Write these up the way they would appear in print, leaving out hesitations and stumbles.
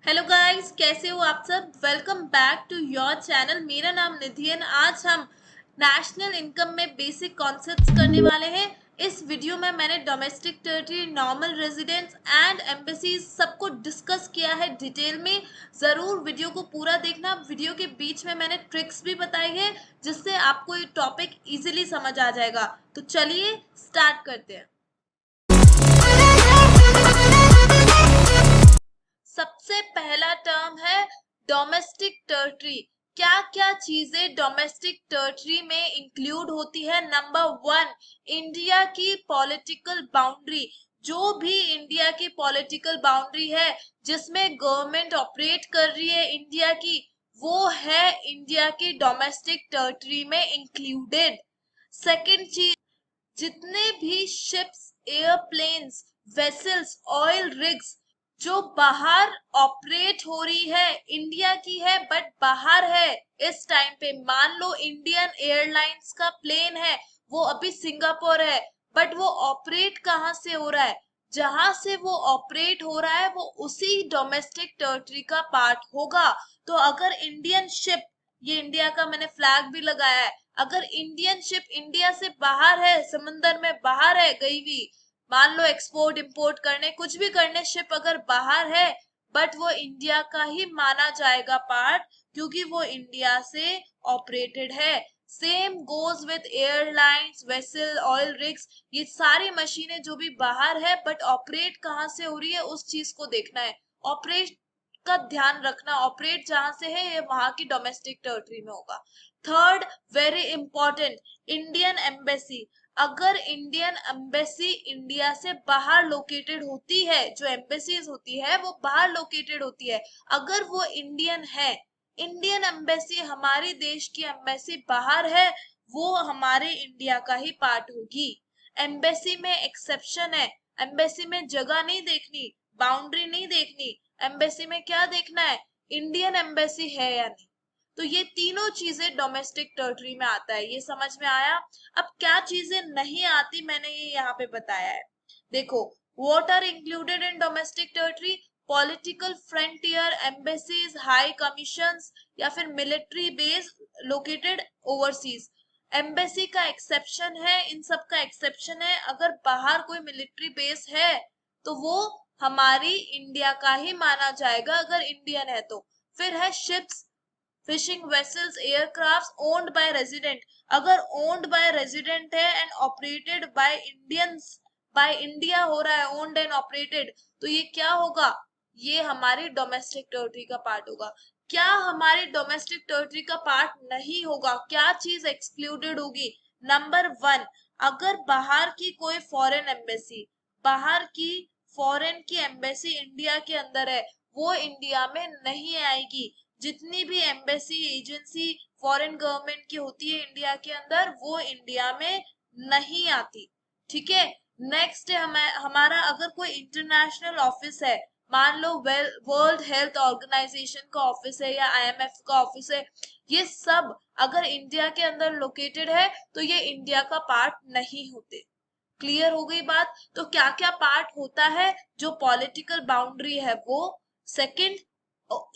Hello guys, कैसे हो आप सब। Welcome back to your channel. मेरा नाम निधि है। आज हम नेशनल इनकम में बेसिक कॉन्सेप्ट्स करने वाले हैं। इस वीडियो में मैंने domestic territory, normal residence and embassies सबको डिस्कस किया है डिटेल में। ज़रूर वीडियो को पूरा देखना। वीडियो के बीच में मैंने ट्रिक्स भी बताई है जिससे आपको ये टॉपिक इजीली समझ आ जाएगा। तो चलिए स्टार्ट करते हैं। सबसे पहला टर्म है डोमेस्टिक टेरिटरी। क्या क्या चीजें डोमेस्टिक टेरिटरी में इंक्लूड होती है। नंबर 1, इंडिया की पॉलिटिकल बाउंड्री। जो भी इंडिया की पॉलिटिकल बाउंड्री है जिसमें गवर्नमेंट ऑपरेट कर रही है इंडिया की, वो है इंडिया की डोमेस्टिक टेरिटरी में इंक्लूडेड। सेकंड चीज, जितने भी ships, airplanes, vessels, oil rigs जो बाहर ऑपरेट हो रही है, इंडिया की है बट बाहर है इस टाइम पे। मान लो इंडियन एयरलाइंस का प्लेन है, वो अभी सिंगापुर है, बट वो ऑपरेट कहाँ से हो रहा है, जहां से वो ऑपरेट हो रहा है वो उसी डोमेस्टिक टेरिटरी का पार्ट होगा। तो अगर इंडियन शिप, ये इंडिया का मैंने फ्लैग भी लगाया है, अगर इंडियन शिप इंडिया से बाहर है, समंदर में बाहर है गई हुई, मान लो एक्सपोर्ट इंपोर्ट करने, कुछ भी करने, शिप अगर बाहर है बट वो इंडिया का ही माना जाएगा पार्ट, क्योंकि वो इंडिया से ऑपरेटेड है। Same goes with airlines, vessel, oil rigs, ये सारी मशीनें जो भी बाहर है बट ऑपरेट कहाँ से हो रही है उस चीज को देखना है। ऑपरेट का ध्यान रखना, ऑपरेट जहां से है ये वहां की डोमेस्टिक टेरिटरी में होगा। Third, very important, Indian embassy. अगर इंडियन एम्बेसी इंडिया से बाहर लोकेटेड होती है, जो एम्बेसीज होती है वो बाहर लोकेटेड होती है, अगर वो इंडियन है, इंडियन एम्बेसी हमारे देश की एम्बेसी बाहर है, वो हमारे इंडिया का ही पार्ट होगी। एम्बेसी में एक्सेप्शन है। एम्बेसी में जगह नहीं देखनी, बाउंड्री नहीं देखनी, एम्बेसी में क्या देखना है, इंडियन एम्बेसी है या नहीं। तो ये तीनों चीजें डोमेस्टिक टेरिटरी में आता है। ये समझ में आया। अब क्या चीजें नहीं आती मैंने ये यहाँ पे बताया है। देखो, what are included in domestic territory, political frontier, embassies, high commissions या फिर military base located overseas. Embassy का एक्सेप्शन है, इन सब का एक्सेप्शन है। अगर बाहर कोई मिलिट्री बेस है तो वो हमारी इंडिया का ही माना जाएगा अगर इंडियन है तो। फिर है ships, fishing vessels, aircraft owned by resident. अगर ओन्ड बाय रेजिडेंट है and operated by Indians, by India हो रहा है, ओन्ड एंड ऑपरेटेड, तो ये क्या होगा, ये हमारी डोमेस्टिक टेरिटरी का पार्ट होगा। क्या हमारी डोमेस्टिक टेरिटरी का पार्ट नहीं होगा, क्या चीज एक्सक्लूडेड होगी। नंबर 1, अगर बाहर की कोई फॉरेन एम्बेसी, बाहर की फॉरेन की एम्बेसी इंडिया के अंदर है, वो इंडिया में नहीं आएगी। जितनी भी एम्बेसी, एजेंसी फॉरेन गवर्नमेंट की होती है इंडिया के अंदर, वो इंडिया में नहीं आती। ठीक है। नेक्स्ट है हमारा अगर कोई इंटरनेशनल ऑफिस है, मान लो वर्ल्ड हेल्थ ऑर्गेनाइजेशन का ऑफिस है या आईएमएफ का ऑफिस है, ये सब अगर इंडिया के अंदर लोकेटेड है तो ये इंडिया का पार्ट नहीं होते। क्लियर हो गई बात। तो क्या क्या पार्ट होता है, जो पॉलिटिकल बाउंड्री है वो, सेकंड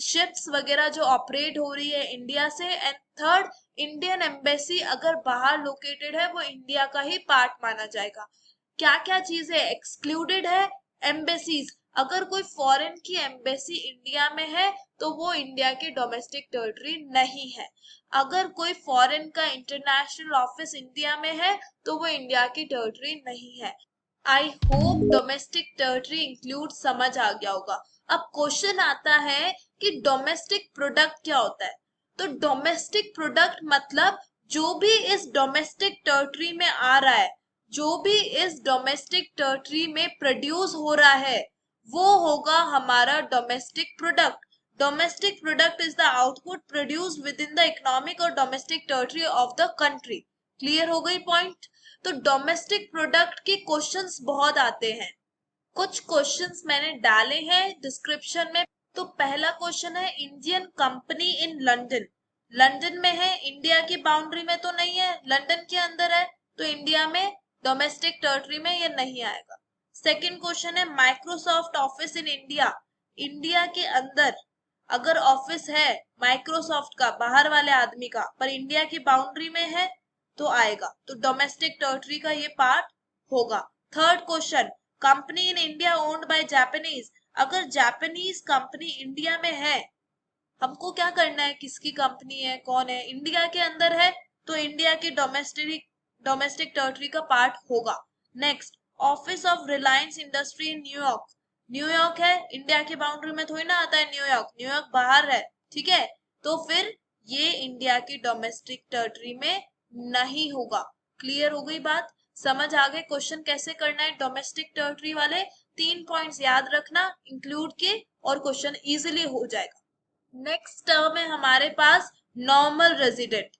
शिप्स वगैरह जो ऑपरेट हो रही है इंडिया से, एंड थर्ड, इंडियन एम्बेसी अगर बाहर लोकेटेड है वो इंडिया का ही पार्ट माना जाएगा। क्या क्या चीजें एक्सक्लूडेड है, एम्बेसीज, अगर कोई फॉरेन की एम्बेसी इंडिया में है तो वो इंडिया की डोमेस्टिक टेरिटरी नहीं है। अगर कोई फॉरेन का इंटरनेशनल ऑफिस इंडिया में है तो वो इंडिया की टेरिटरी नहीं है। I hope domestic territory include समझ आ गया होगा। अब क्वेश्चन आता है कि डोमेस्टिक प्रोडक्ट क्या होता है। तो डोमेस्टिक प्रोडक्ट मतलब जो भी इस डोमेस्टिक टेरिटरी में आ रहा है, जो भी इस डोमेस्टिक टेरिटरी में प्रोड्यूस हो रहा है, वो होगा हमारा domestic product. Domestic product is the output produced within the economic और domestic territory of the country. Clear हो गई पॉइंट। तो डोमेस्टिक प्रोडक्ट के क्वेश्चंस बहुत आते हैं। कुछ क्वेश्चंस मैंने डाले हैं डिस्क्रिप्शन में। तो पहला क्वेश्चन है, Indian company in London, London में है, इंडिया की बाउंड्री में तो नहीं है, लंदन के अंदर है, तो इंडिया में डोमेस्टिक टेरिटरी में ये नहीं आएगा। सेकंड क्वेश्चन है, Microsoft office in India, India के अंदर अगर ऑफिस है माइक्रोसॉफ्ट का बाहर वाले आदमी का, पर इंडिया की बाउंड्री में है तो आएगा, तो डोमेस्टिक टेरिटरी का ये पार्ट होगा। Third question, company in India owned by Japanese. अगर जापानीज कंपनी इंडिया में है, हमको क्या करना है, किसकी कंपनी है, कौन है, इंडिया के अंदर है, तो इंडिया की डोमेस्टिक टेरिटरी का पार्ट होगा। Next, office of Reliance industry in New York. New York है, इंडिया की बाउंड्री में थोड़ी ना आता है न्यूयॉर्क, न्यूयॉर्क बाहर है, ठीक है, तो फिर ये इंडिया की डोमेस्टिक टेरिटरी में नहीं होगा। क्लियर हो गई बात, समझ आ गए क्वेश्चन कैसे करना है डोमेस्टिक टेरिटरी वाले। 3 पॉइंट्स याद रखना इंक्लूड के, और क्वेश्चन इजीली हो जाएगा। नेक्स्ट टर्म है हमारे पास नॉर्मल रेजिडेंट।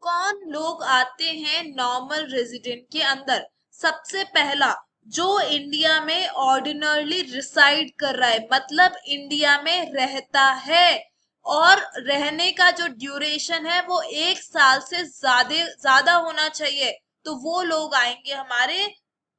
कौन लोग आते हैं नॉर्मल रेजिडेंट के अंदर? सबसे पहला, जो इंडिया में ऑर्डिनरली रिसाइड कर रहा है, मतलब इंडिया में रहता है और रहने का जो ड्यूरेशन है वो 1 साल से ज्यादा होना चाहिए, तो वो लोग आएंगे हमारे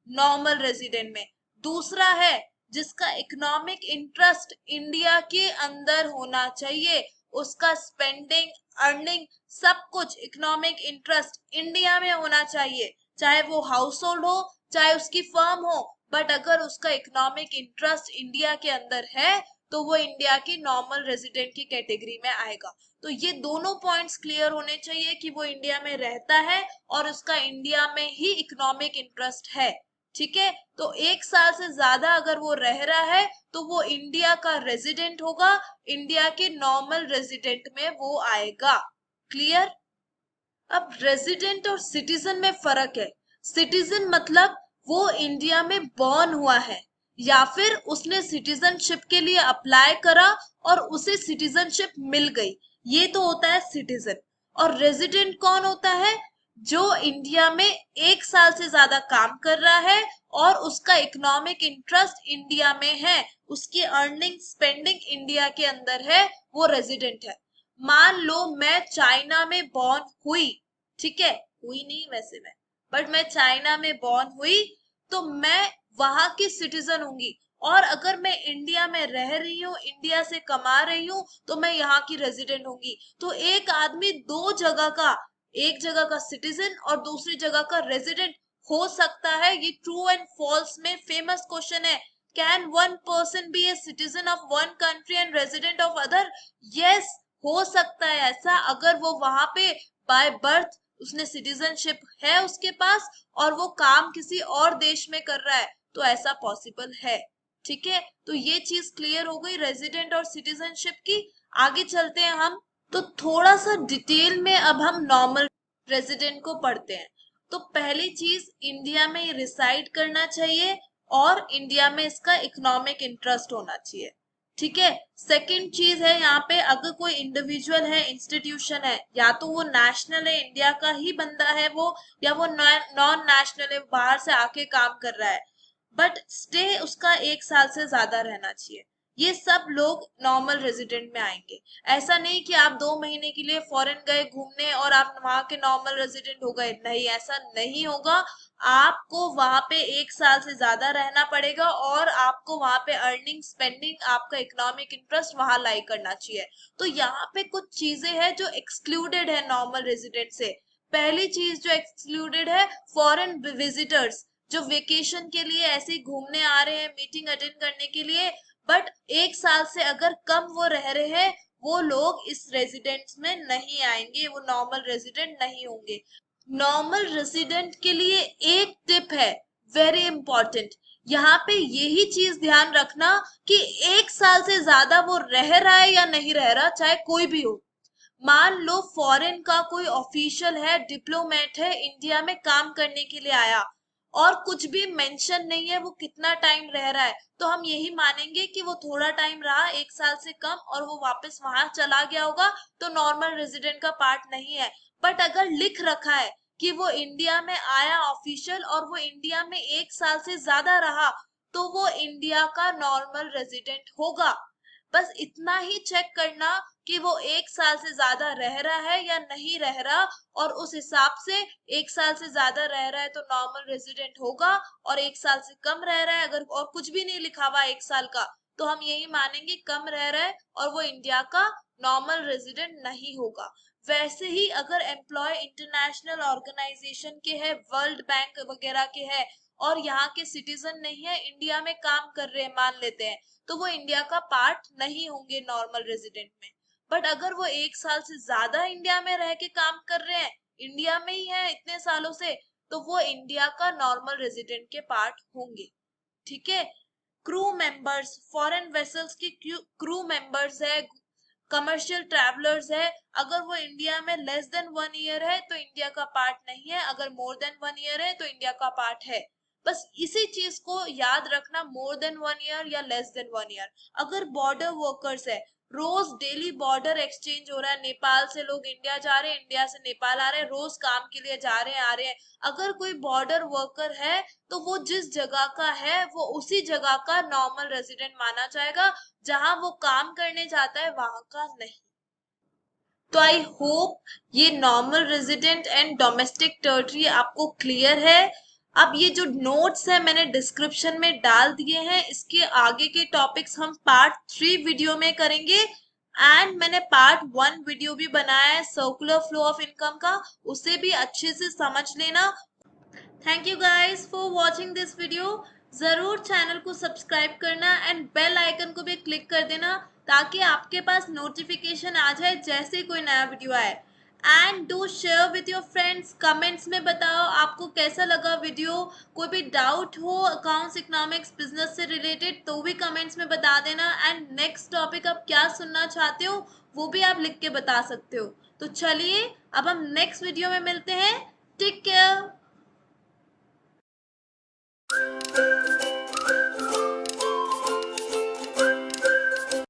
नॉर्मल रेजिडेंट में। दूसरा है जिसका इकोनॉमिक इंटरेस्ट इंडिया के अंदर होना चाहिए, उसका स्पेंडिंग, अर्निंग, सब कुछ इकोनॉमिक इंटरेस्ट इंडिया में होना चाहिए, चाहे वो हाउस होल्ड हो चाहे उसकी फर्म हो, बट अगर उसका इकोनॉमिक इंटरेस्ट इंडिया के अंदर है तो वो इंडिया की नॉर्मल रेजिडेंट की कैटेगरी में आएगा। तो ये दोनों पॉइंट्स क्लियर होने चाहिए कि वो इंडिया में रहता है और उसका इंडिया में ही इकोनॉमिक इंटरेस्ट है, ठीक है। तो 1 साल से ज्यादा अगर वो रह रहा है तो वो इंडिया का रेजिडेंट होगा, इंडिया के नॉर्मल रेजिडेंट में वो आएगा। क्लियर। अब रेजिडेंट और सिटीजन में फर्क है। सिटीजन मतलब वो इंडिया में बॉर्न हुआ है या फिर उसने सिटीजनशिप के लिए अप्लाई करा और उसे सिटीजनशिप मिल गई, ये तो होता है सिटीजन। और रेजिडेंट कौन होता है? जो इंडिया में 1 साल से ज्यादा काम कर रहा है और उसका इकोनॉमिक इंटरेस्ट इंडिया में है, उसकी अर्निंग स्पेंडिंग इंडिया के अंदर है, वो रेजिडेंट है। मान लो मैं चाइना में बॉर्न हुई, ठीक है, हुई नहीं वैसे मैं, बट मैं चाइना में बॉर्न हुई, तो मैं वहां की सिटीजन होंगी, और अगर मैं इंडिया में रह रही हूँ, इंडिया से कमा रही हूँ, तो मैं यहाँ की रेजिडेंट होंगी। तो एक आदमी दो जगह का, एक जगह का सिटीजन और दूसरी जगह का रेजिडेंट हो सकता है। ये ट्रू एंड फॉल्स में फेमस क्वेश्चन है। Can one person be a citizen of one country and resident of other? Yes, हो सकता है ऐसा, अगर वो वहां पे बाय बर्थ उसने सिटीजनशिप है उसके पास और वो काम किसी और देश में कर रहा है, तो ऐसा पॉसिबल है, ठीक है। तो ये चीज क्लियर हो गई रेजिडेंट और सिटीजनशिप की। आगे चलते हैं हम, तो थोड़ा सा डिटेल में अब हम नॉर्मल रेजिडेंट को पढ़ते हैं। तो पहली चीज, इंडिया में रिसाइड करना चाहिए और इंडिया में इसका इकोनॉमिक इंटरेस्ट होना चाहिए, ठीक है। सेकंड चीज है यहाँ पे, अगर कोई इंडिविजुअल है, इंस्टीट्यूशन है, या तो वो नेशनल है, इंडिया का ही बंदा है वो, या वो नॉन नेशनल है, बाहर से आके काम कर रहा है, बट स्टे उसका 1 साल से ज्यादा रहना चाहिए, ये सब लोग नॉर्मल रेजिडेंट में आएंगे। ऐसा नहीं कि आप 2 महीने के लिए फॉरेन गए घूमने और आप वहां के नॉर्मल रेजिडेंट हो गए, नहीं, ऐसा नहीं होगा। आपको वहां पे 1 साल से ज्यादा रहना पड़ेगा और आपको वहां पे अर्निंग, स्पेंडिंग, आपका इकोनॉमिक इंटरेस्ट वहां लाई करना चाहिए। तो यहाँ पे कुछ चीजें हैं जो एक्सक्लूडेड है नॉर्मल रेजिडेंट से। पहली चीज जो एक्सक्लूडेड है, फॉरेन विजिटर्स, जो वेकेशन के लिए ऐसे ही घूमने आ रहे हैं, मीटिंग अटेंड करने के लिए, बट 1 साल से अगर कम वो रह रहे हैं, वो लोग इस रेजिडेंट्स में नहीं आएंगे, वो नॉर्मल रेजिडेंट नहीं होंगे। नॉर्मल रेजिडेंट के लिए एक टिप है, वेरी इंपॉर्टेंट, यहाँ पे यही चीज ध्यान रखना कि 1 साल से ज्यादा वो रह रहा है या नहीं रह रहा, चाहे कोई भी हो। मान लो फॉरेन का कोई ऑफिशियल है, डिप्लोमेट है, इंडिया में काम करने के लिए आया और कुछ भी मेंशन नहीं है वो कितना टाइम रह रहा है, तो हम यही मानेंगे कि वो थोड़ा टाइम रहा, 1 साल से कम, और वो वापस वहां चला गया होगा, तो नॉर्मल रेजिडेंट का पार्ट नहीं है। बट अगर लिख रखा है कि वो इंडिया में आया ऑफिशियल और वो इंडिया में 1 साल से ज्यादा रहा, तो वो इंडिया का नॉर्मल रेजिडेंट होगा। बस इतना ही चेक करना कि वो 1 साल से ज्यादा रह रहा है या नहीं रह रहा, और उस हिसाब से 1 साल से ज्यादा रह रहा है तो नॉर्मल रेजिडेंट होगा, और 1 साल से कम रह रहा है अगर और कुछ भी नहीं लिखा हुआ 1 साल का, तो हम यही मानेंगे कम रह रहा है और वो इंडिया का नॉर्मल रेजिडेंट नहीं होगा। वैसे ही अगर एम्प्लॉय इंटरनेशनल ऑर्गेनाइजेशन के है, वर्ल्ड बैंक वगैरह के है और यहाँ के सिटीजन नहीं है, इंडिया में काम कर रहे हैं मान लेते हैं, तो वो इंडिया का पार्ट नहीं होंगे नॉर्मल रेजिडेंट में। बट अगर वो 1 साल से ज्यादा इंडिया में रह के काम कर रहे हैं, इंडिया में ही है इतने सालों से, तो वो इंडिया का नॉर्मल रेजिडेंट के पार्ट होंगे। ठीक है। क्रू मेंबर्स, फॉरेन वेसल्स की क्रू मेंबर्स है, कमर्शियल ट्रैवलर्स है, अगर वो इंडिया में लेस देन 1 ईयर है तो इंडिया का पार्ट नहीं है, अगर मोर देन 1 ईयर है तो इंडिया का पार्ट है। बस इसी चीज को याद रखना, मोर देन 1 ईयर या लेस देन 1 ईयर। अगर बॉर्डर वर्कर्स है, रोज डेली बॉर्डर एक्सचेंज हो रहा है, नेपाल से लोग इंडिया जा रहे हैं, इंडिया से नेपाल आ रहे हैं, रोज काम के लिए जा रहे हैं आ रहे हैं, अगर कोई बॉर्डर वर्कर है तो वो जिस जगह का है वो उसी जगह का नॉर्मल रेजिडेंट माना जाएगा, जहां वो काम करने जाता है वहां का नहीं। तो आई होप ये normal resident and domestic territory आपको क्लियर है। अब ये जो नोट्स है मैंने डिस्क्रिप्शन में डाल दिए हैं, इसके आगे के टॉपिक्स हम पार्ट 3 वीडियो में करेंगे। एंड मैंने पार्ट 1 वीडियो भी बनाया है सर्कुलर फ्लो ऑफ इनकम का, उसे भी अच्छे से समझ लेना। Thank you guys for watching this video. जरूर चैनल को सब्सक्राइब करना एंड बेल आइकन को भी क्लिक कर देना, ताकि आपके पास नोटिफिकेशन आ जाए जैसे ही कोई नया वीडियो आए। And do share with your friends, comments में बताओ आपको कैसा लगा वीडियो। कोई भी डाउट हो अकाउंट्स, इकोनॉमिक्स, बिजनेस से रिलेटेड तो भी कमेंट्स में बता देना। एंड नेक्स्ट टॉपिक आप क्या सुनना चाहते हो वो भी आप लिख के बता सकते हो। तो चलिए अब हम नेक्स्ट वीडियो में मिलते हैं। Take care.